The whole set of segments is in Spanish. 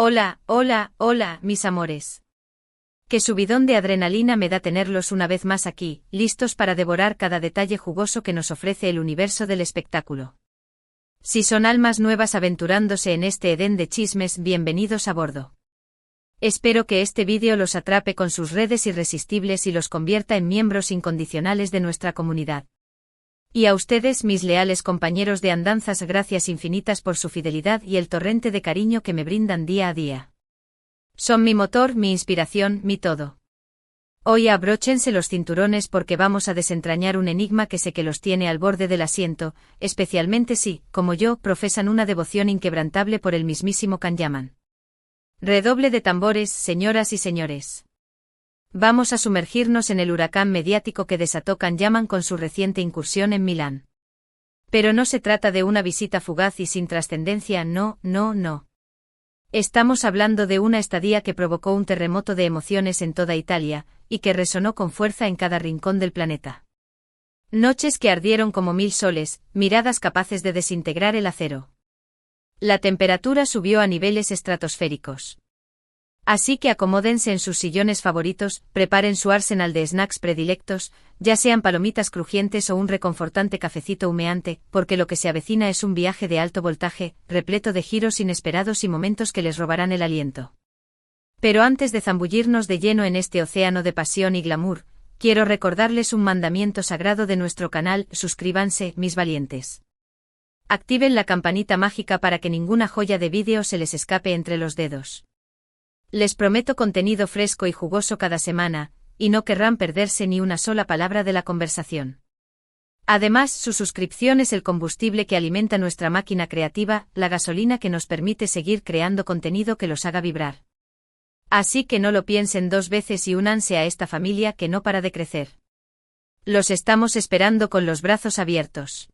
Hola, hola, hola, mis amores. Qué subidón de adrenalina me da tenerlos una vez más aquí, listos para devorar cada detalle jugoso que nos ofrece el universo del espectáculo. Si son almas nuevas aventurándose en este edén de chismes, bienvenidos a bordo. Espero que este vídeo los atrape con sus redes irresistibles y los convierta en miembros incondicionales de nuestra comunidad. Y a ustedes, mis leales compañeros de andanzas, gracias infinitas por su fidelidad y el torrente de cariño que me brindan día a día. Son mi motor, mi inspiración, mi todo. Hoy abróchense los cinturones porque vamos a desentrañar un enigma que sé que los tiene al borde del asiento, especialmente si, como yo, profesan una devoción inquebrantable por el mismísimo Kan-Yaman. Redoble de tambores, señoras y señores. Vamos a sumergirnos en el huracán mediático que desató Kan-Yaman con su reciente incursión en Milán. Pero no se trata de una visita fugaz y sin trascendencia, no. Estamos hablando de una estadía que provocó un terremoto de emociones en toda Italia, y que resonó con fuerza en cada rincón del planeta. Noches que ardieron como 1000 soles, miradas capaces de desintegrar el acero. La temperatura subió a niveles estratosféricos. Así que acomódense en sus sillones favoritos, preparen su arsenal de snacks predilectos, ya sean palomitas crujientes o un reconfortante cafecito humeante, porque lo que se avecina es un viaje de alto voltaje, repleto de giros inesperados y momentos que les robarán el aliento. Pero antes de zambullirnos de lleno en este océano de pasión y glamour, quiero recordarles un mandamiento sagrado de nuestro canal: suscríbanse, mis valientes. Activen la campanita mágica para que ninguna joya de vídeo se les escape entre los dedos. Les prometo contenido fresco y jugoso cada semana, y no querrán perderse ni una sola palabra de la conversación. Además, su suscripción es el combustible que alimenta nuestra máquina creativa, la gasolina que nos permite seguir creando contenido que los haga vibrar. Así que no lo piensen dos veces y únanse a esta familia que no para de crecer. Los estamos esperando con los brazos abiertos.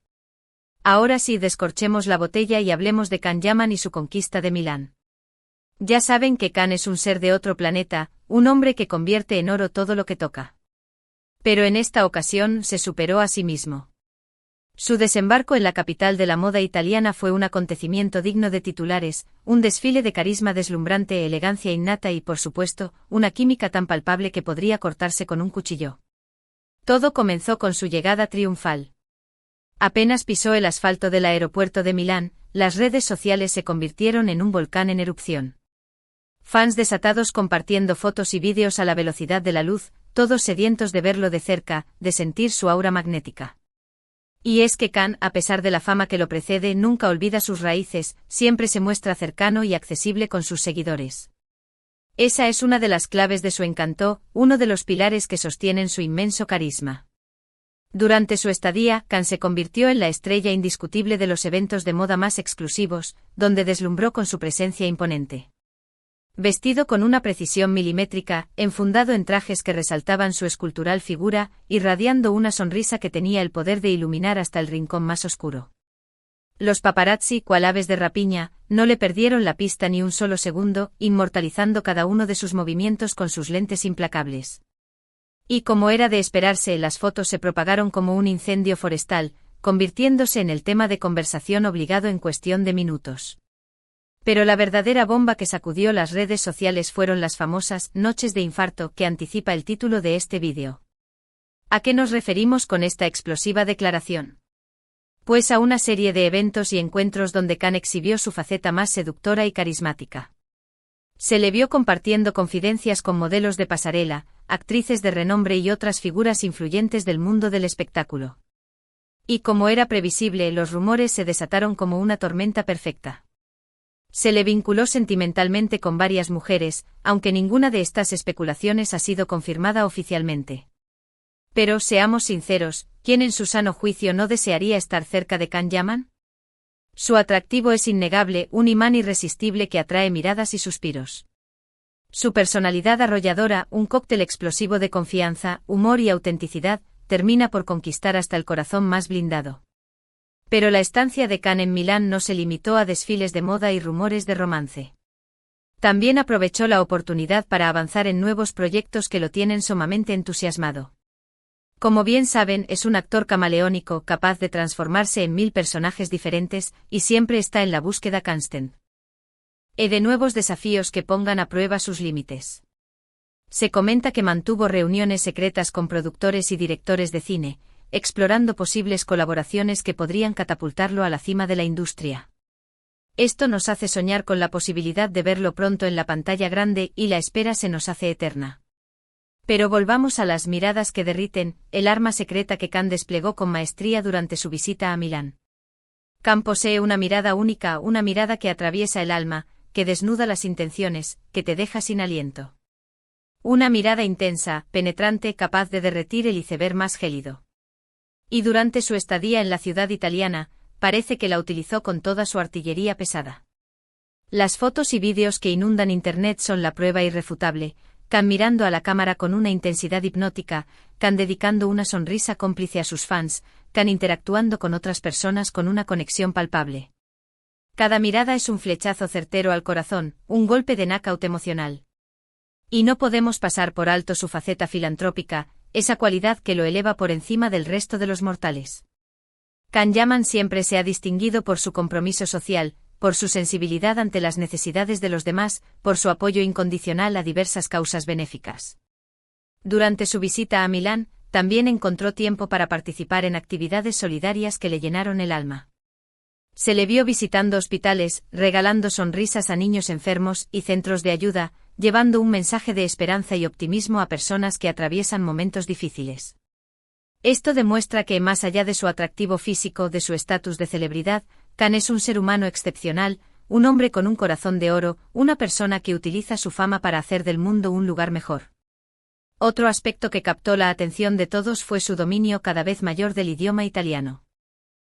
Ahora sí, descorchemos la botella y hablemos de Kan-Yaman y su conquista de Milán. Ya saben que Kan es un ser de otro planeta, un hombre que convierte en oro todo lo que toca. Pero en esta ocasión se superó a sí mismo. Su desembarco en la capital de la moda italiana fue un acontecimiento digno de titulares, un desfile de carisma deslumbrante, elegancia innata y, por supuesto, una química tan palpable que podría cortarse con un cuchillo. Todo comenzó con su llegada triunfal. Apenas pisó el asfalto del aeropuerto de Milán, las redes sociales se convirtieron en un volcán en erupción. Fans desatados compartiendo fotos y vídeos a la velocidad de la luz, todos sedientos de verlo de cerca, de sentir su aura magnética. Y es que Kan, a pesar de la fama que lo precede, nunca olvida sus raíces, siempre se muestra cercano y accesible con sus seguidores. Esa es una de las claves de su encanto, uno de los pilares que sostienen su inmenso carisma. Durante su estadía, Kan se convirtió en la estrella indiscutible de los eventos de moda más exclusivos, donde deslumbró con su presencia imponente. Vestido con una precisión milimétrica, enfundado en trajes que resaltaban su escultural figura, irradiando una sonrisa que tenía el poder de iluminar hasta el rincón más oscuro. Los paparazzi, cual aves de rapiña, no le perdieron la pista ni un solo segundo, inmortalizando cada uno de sus movimientos con sus lentes implacables. Y como era de esperarse, las fotos se propagaron como un incendio forestal, convirtiéndose en el tema de conversación obligado en cuestión de minutos. Pero la verdadera bomba que sacudió las redes sociales fueron las famosas noches de infarto que anticipa el título de este vídeo. ¿A qué nos referimos con esta explosiva declaración? Pues a una serie de eventos y encuentros donde Kan exhibió su faceta más seductora y carismática. Se le vio compartiendo confidencias con modelos de pasarela, actrices de renombre y otras figuras influyentes del mundo del espectáculo. Y como era previsible, los rumores se desataron como una tormenta perfecta. Se le vinculó sentimentalmente con varias mujeres, aunque ninguna de estas especulaciones ha sido confirmada oficialmente. Pero, seamos sinceros, ¿quién en su sano juicio no desearía estar cerca de Kan-Yaman? Su atractivo es innegable, un imán irresistible que atrae miradas y suspiros. Su personalidad arrolladora, un cóctel explosivo de confianza, humor y autenticidad, termina por conquistar hasta el corazón más blindado. Pero la estancia de Kan en Milán no se limitó a desfiles de moda y rumores de romance. También aprovechó la oportunidad para avanzar en nuevos proyectos que lo tienen sumamente entusiasmado. Como bien saben, es un actor camaleónico capaz de transformarse en 1000 personajes diferentes, y siempre está en la búsqueda constante. y de nuevos desafíos que pongan a prueba sus límites. Se comenta que mantuvo reuniones secretas con productores y directores de cine, explorando posibles colaboraciones que podrían catapultarlo a la cima de la industria. Esto nos hace soñar con la posibilidad de verlo pronto en la pantalla grande y la espera se nos hace eterna. Pero volvamos a las miradas que derriten, el arma secreta que Khan desplegó con maestría durante su visita a Milán. Khan posee una mirada única, una mirada que atraviesa el alma, que desnuda las intenciones, que te deja sin aliento. Una mirada intensa, penetrante, capaz de derretir el iceberg más gélido. Y durante su estadía en la ciudad italiana, parece que la utilizó con toda su artillería pesada. Las fotos y vídeos que inundan Internet son la prueba irrefutable, Khan mirando a la cámara con una intensidad hipnótica, Khan dedicando una sonrisa cómplice a sus fans, Khan interactuando con otras personas con una conexión palpable. Cada mirada es un flechazo certero al corazón, un golpe de knockout emocional. Y no podemos pasar por alto su faceta filantrópica, esa cualidad que lo eleva por encima del resto de los mortales. Khan Yaman siempre se ha distinguido por su compromiso social, por su sensibilidad ante las necesidades de los demás, por su apoyo incondicional a diversas causas benéficas. Durante su visita a Milán, también encontró tiempo para participar en actividades solidarias que le llenaron el alma. Se le vio visitando hospitales, regalando sonrisas a niños enfermos y centros de ayuda, llevando un mensaje de esperanza y optimismo a personas que atraviesan momentos difíciles. Esto demuestra que, más allá de su atractivo físico, de su estatus de celebridad, Khan es un ser humano excepcional, un hombre con un corazón de oro, una persona que utiliza su fama para hacer del mundo un lugar mejor. Otro aspecto que captó la atención de todos fue su dominio cada vez mayor del idioma italiano.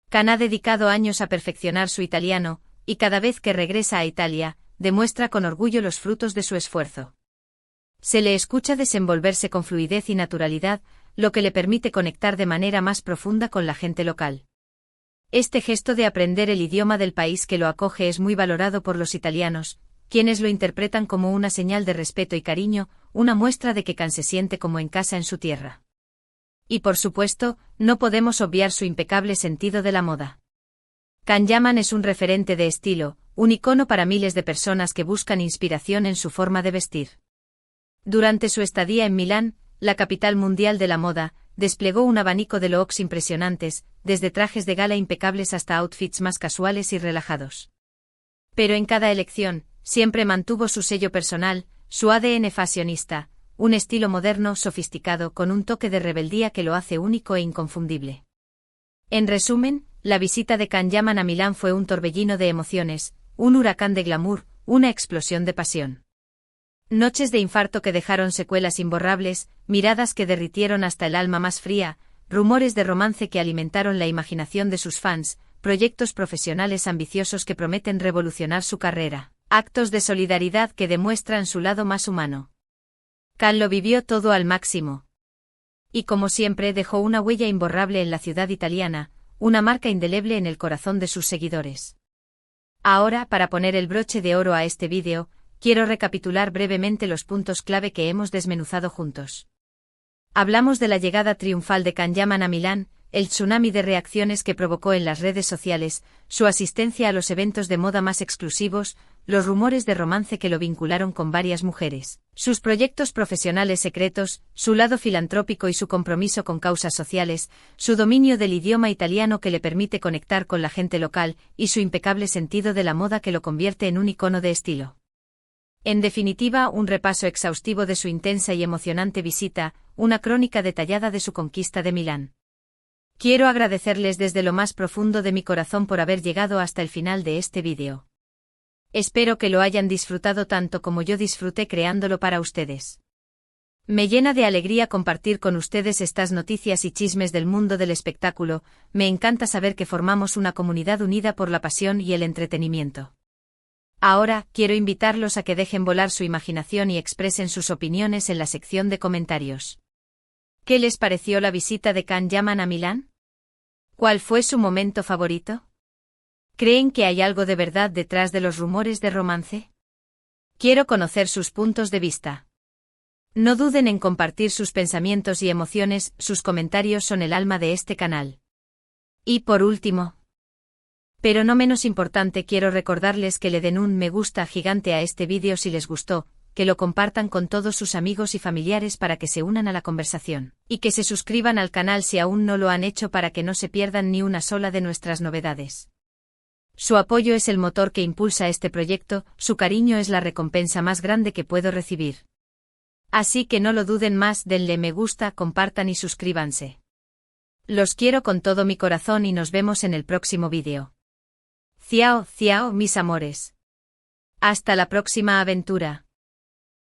Khan ha dedicado años a perfeccionar su italiano, y cada vez que regresa a Italia, demuestra con orgullo los frutos de su esfuerzo. Se le escucha desenvolverse con fluidez y naturalidad, lo que le permite conectar de manera más profunda con la gente local. Este gesto de aprender el idioma del país que lo acoge es muy valorado por los italianos, quienes lo interpretan como una señal de respeto y cariño, una muestra de que Khan se siente como en casa en su tierra. Y por supuesto, no podemos obviar su impecable sentido de la moda. Khan Yaman es un referente de estilo, un icono para miles de personas que buscan inspiración en su forma de vestir. Durante su estadía en Milán, la capital mundial de la moda, desplegó un abanico de looks impresionantes, desde trajes de gala impecables hasta outfits más casuales y relajados. Pero en cada elección, siempre mantuvo su sello personal, su ADN fashionista, un estilo moderno, sofisticado, con un toque de rebeldía que lo hace único e inconfundible. En resumen, la visita de Khan Yaman a Milán fue un torbellino de emociones, un huracán de glamour, una explosión de pasión. Noches de infarto que dejaron secuelas imborrables, miradas que derritieron hasta el alma más fría, rumores de romance que alimentaron la imaginación de sus fans, proyectos profesionales ambiciosos que prometen revolucionar su carrera, actos de solidaridad que demuestran su lado más humano. Khan lo vivió todo al máximo. Y como siempre dejó una huella imborrable en la ciudad italiana, una marca indeleble en el corazón de sus seguidores. Ahora, para poner el broche de oro a este vídeo, quiero recapitular brevemente los puntos clave que hemos desmenuzado juntos. Hablamos de la llegada triunfal de Khan Yaman a Milán, el tsunami de reacciones que provocó en las redes sociales, su asistencia a los eventos de moda más exclusivos, los rumores de romance que lo vincularon con varias mujeres, sus proyectos profesionales secretos, su lado filantrópico y su compromiso con causas sociales, su dominio del idioma italiano que le permite conectar con la gente local, y su impecable sentido de la moda que lo convierte en un icono de estilo. En definitiva, un repaso exhaustivo de su intensa y emocionante visita, una crónica detallada de su conquista de Milán. Quiero agradecerles desde lo más profundo de mi corazón por haber llegado hasta el final de este vídeo. Espero que lo hayan disfrutado tanto como yo disfruté creándolo para ustedes. Me llena de alegría compartir con ustedes estas noticias y chismes del mundo del espectáculo, me encanta saber que formamos una comunidad unida por la pasión y el entretenimiento. Ahora, quiero invitarlos a que dejen volar su imaginación y expresen sus opiniones en la sección de comentarios. ¿Qué les pareció la visita de Khan Yaman a Milán? ¿Cuál fue su momento favorito? ¿Creen que hay algo de verdad detrás de los rumores de romance? Quiero conocer sus puntos de vista. No duden en compartir sus pensamientos y emociones, sus comentarios son el alma de este canal. Y por último, Pero no menos importante, quiero recordarles que le den un me gusta gigante a este vídeo si les gustó, que lo compartan con todos sus amigos y familiares para que se unan a la conversación, y que se suscriban al canal si aún no lo han hecho para que no se pierdan ni una sola de nuestras novedades. Su apoyo es el motor que impulsa este proyecto, su cariño es la recompensa más grande que puedo recibir. Así que no lo duden más, denle me gusta, compartan y suscríbanse. Los quiero con todo mi corazón y nos vemos en el próximo vídeo. Ciao, ciao, mis amores. Hasta la próxima aventura.